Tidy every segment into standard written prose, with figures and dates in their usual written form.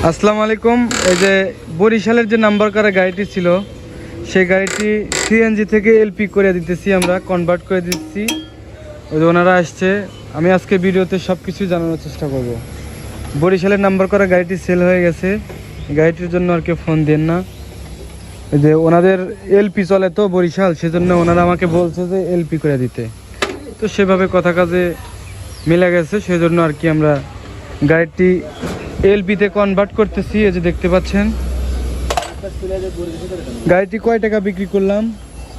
আসসালামু আলাইকুম। এই যে বরিশালের যে নাম্বার করা গাড়িটি ছিল, সেই গাড়িটি সিএনজি থেকে এলপি করে দিতেছি, আমরা কনভার্ট করে দিচ্ছি। ওই যে ওনারা আসছে, আমি আজকে ভিডিওতে সব কিছু জানানোর চেষ্টা করব। বরিশালের নাম্বার করা গাড়িটি সেল হয়ে গেছে, গাড়িটির জন্য আর কেউ ফোন দেন না। এই যে ওনাদের এলপি চলে তো বরিশাল, সেজন্য ওনারা আমাকে বলছে যে এলপি করে দিতে। তো সেভাবে কথা কাজে মিলে গেছে, সেজন্য আর কি আমরা গাড়িটি এলপিতে কনভার্ট করতেছি। এই যে দেখতে পাচ্ছেন গাড়িটি কয় টাকা বিক্রি করলাম,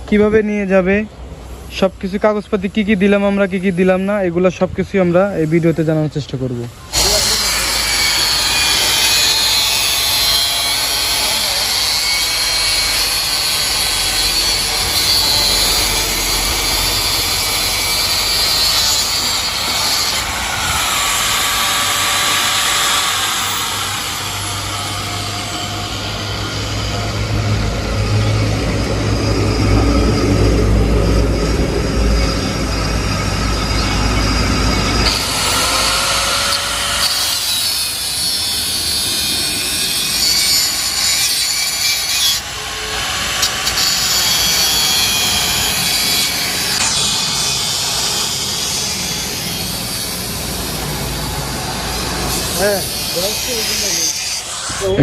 কিভাবে নিয়ে যাবে, সব কিছু কাগজপাতি কি কি দিলাম আমরা, কি কি দিলাম না, এগুলো সব কিছুই আমরা এই ভিডিওতে জানানোর চেষ্টা করব।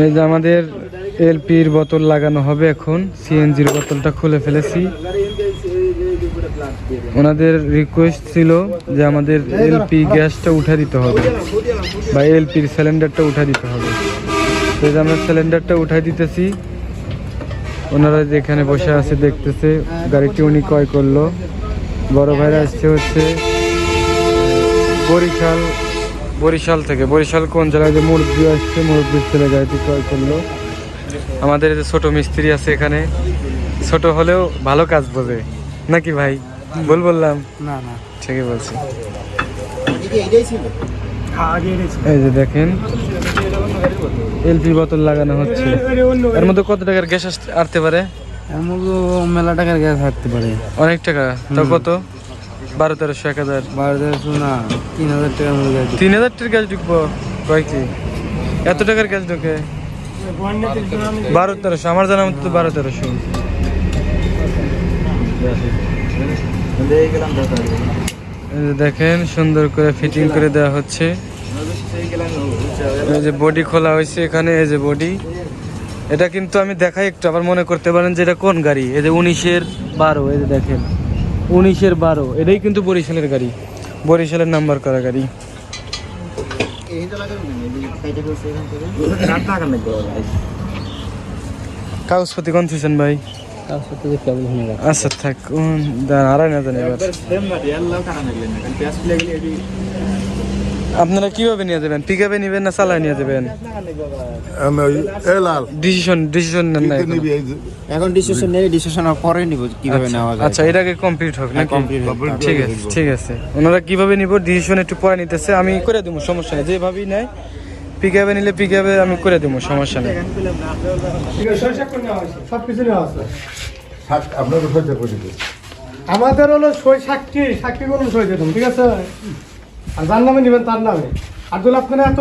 এই যে আমাদের এলপির বোতল লাগানো হবে এখন, সিএনজির বোতলটা খুলে ফেলেছি। ওনাদের রিকোয়েস্ট ছিল যে আমাদের এলপি গ্যাসটা উঠা দিতে হবে বা এলপির সিলিন্ডারটা উঠা দিতে হবে। তো এই যে আমরা সিলিন্ডারটা উঠাই দিতেছি। ওনারা যেখানে বসে আছে দেখতেছে গাড়িটি উনি ক্রয় করলো। বড় ভাইরা আসছে হচ্ছে বরিশাল থেকে। বরিশাল কোন জায়গায় যে মুরব্বী আসছে, মুরব্বীর ছেলে গাড়িটি ক্রয় করলো। আমাদের যে ছোট মিস্ত্রি আছে এখানে, ছোট হলেও ভালো কাজ বোঝে নাকি ভাই? বললাম না না, ঠিকই বলছি। এই যে দেখেন এলপি বোতল লাগানো হচ্ছে। এর মধ্যে কত টাকার গ্যাস আসতে পারে? এর মধ্যে মেলা টাকার গ্যাস আসতে পারে। অনেক টাকা। তো কত? 1200, 1300, 1200 না, 3000 টাকার মধ্যে। 3000 টাকার গ্যাস ঢুকবো? কয় কি এত টাকার গ্যাস ঢুকে? 1200-1300, আমার জানা মতো 1200-1300। দেখেন সুন্দর করে ফিটিং করে দেওয়া হচ্ছে। এই যে বডি খোলা হয়েছে এখানে, এই যে বডি। এটা কিন্তু আমি দেখাই একটু, আবার মনে করতে পারেন যে এটা কোন গাড়ি। এই যে 19-12, এই যে দেখেন 19-12, এটাই কিন্তু বরিশালের গাড়ি, বরিশালের নাম্বার করা গাড়ি। কাগজপতি কোন থুইছেন ভাই? আচ্ছা থাক, আড়াই না জানি। এবার আপনারা কিভাবে নিয়ে যাবেন? পিকআপে নিবেন না চালায় নিয়ে যাবেন? ডিসিশন নেন না এখন? ডিসিশন নেই, ডিসিশনের পরে নিব কিভাবে নেওয়া যায়। আচ্ছা, এটাকে কমপ্লিট হোক না? ঠিক আছে, ঠিক আছে। ওনারা কিভাবে নিব ডিসিশন একটু পরে নিতেছে, আমি করে দেবো, সমস্যা নেই। যেভাবেই নেয়, পিকআপে নিলে পিকআপে আমি করে দেবো, সমস্যা নেই। আমাদের হলো সাক্ষী করুন সই দিতাম, ঠিক আছে? আর যার নামে নিবেন তার নামে। আর যদি আপনারা এত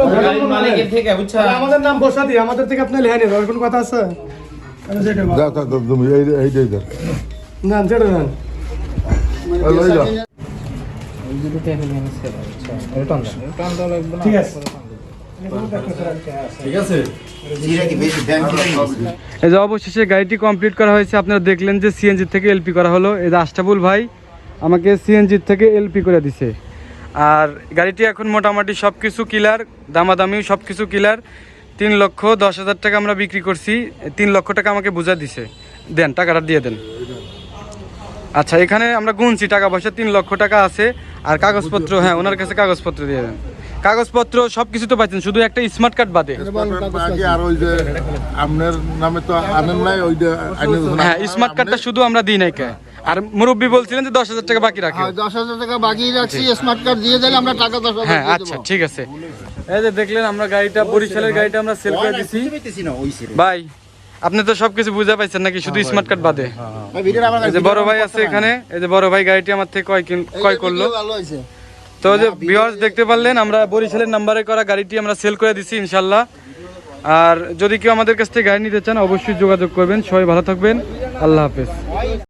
আমাদের নাম বসা দিই, আমাদের থেকে আপনি লেখা নেবেন, কোনো কথা আছে না? যেটা নেন ঠিক আছে। এই যে অবশেষে গাড়িটি কমপ্লিট করা হয়েছে। আপনারা দেখলেন যে সিএনজি থেকে এলপি করা হলো। এই যে আশরাফুল ভাই আমাকে সিএনজি থেকে এলপি করে দিছে। আর গাড়িটি এখন মোটামুটি সব কিছু ক্লিয়ার, দামাদামি সব কিছু ক্লিয়ার। 3,10,000 টাকা আমরা বিক্রি করছি। 3 লক্ষ টাকা আমাকে বুঝা দিছে। দেন, টাকাটা দিয়ে দেন। আচ্ছা, এখানে আমরা গুনছি টাকা পয়সা 3 লক্ষ টাকা আছে। আর কাগজপত্র, হ্যাঁ ওনার কাছে কাগজপত্র দিয়ে দেন। কাগজপত্র সব কিছু তো পাচ্ছেন, শুধু একটা স্মার্ট কার্ড বাদে। হ্যাঁ, স্মার্ট কার্ডটা শুধু আমরা দিই নাই কে। আর মুরব্বী বলছিলেন যে 10,000 টাকা বাকি রাখি। 10,000 টাকা বাকি রাখছি, স্মার্ট কার্ড দিয়ে দিলে আমরা টাকা 10,000। হ্যাঁ আচ্ছা, ঠিক আছে। এই যে দেখলেন আমরা গাড়িটা, বরিশালের গাড়িটা আমরা সেল করে দিছি। ভাই আপনি তো সবকিছু বুঝা পাইছেন নাকি, শুধু স্মার্ট কার্ড বাদে? এই যে বড় ভাই আছে এখানে, এই যে বড় ভাই গাড়িটি আমার থেকে ক্রয় করলো। তো যে ভিউয়ার্স দেখতে পারলেন, আমরা বরিশালের নাম্বারে করা গাড়িটি আমরা সেল করে দিছি ইনশাল্লাহ। আর যদি কেউ আমাদের কাছ থেকে গাড়ি নিতে চান অবশ্যই যোগাযোগ করবেন। সবাই ভালো থাকবেন, আল্লাহ হাফেজ।